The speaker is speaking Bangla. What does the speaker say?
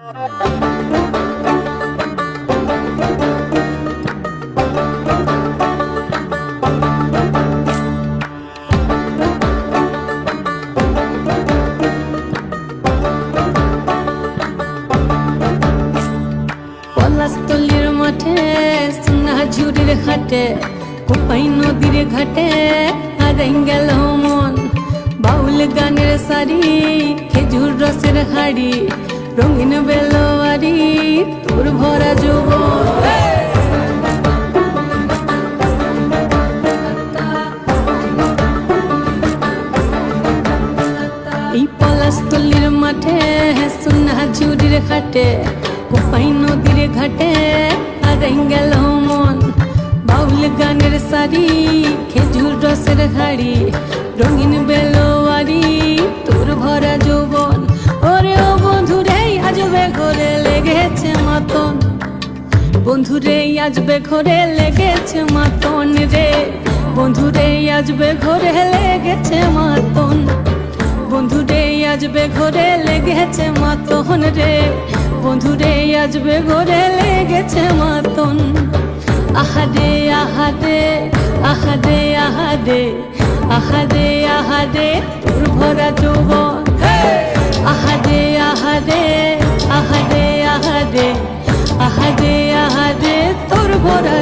পলাশতলির মাঠে সোনা ঝুড়ির ঘাটে কোপাই নদীর ঘাটে হারাই গেল মন বাউল গানের সারি খেজুর রসের হাড়ি রঙিন বেলোয়ারি তোর ভরা যৌবন এই পলাশতলির মাঠে সোনা ঝুড়ির ঘাটে কোপাই নদীর ঘাটে হারাই গেল মন বাউল গানের সারি খেজুর রসের হাড়ি রঙিন বেলোয়ারি তোর ভরা যৌবন ওরে ও বন্ধুরে আজবে ঘরে লেগেছে মাতন বন্ধুরে আজবে ঘরে লেগেছে মাতন রে বন্ধুরে আজবে ঘরে লেগেছে মাতন বন্ধুরে আজবে ঘরে লেগেছে মাতন রে বন্ধুরে আজবে ঘরে লেগেছে মাতন আহারে আহারে আহারে আহারে আহারে আহারে তোর ভরা যৌবন আহারে আহারে আহারে আহারে আহারে আহারে তোর ভরা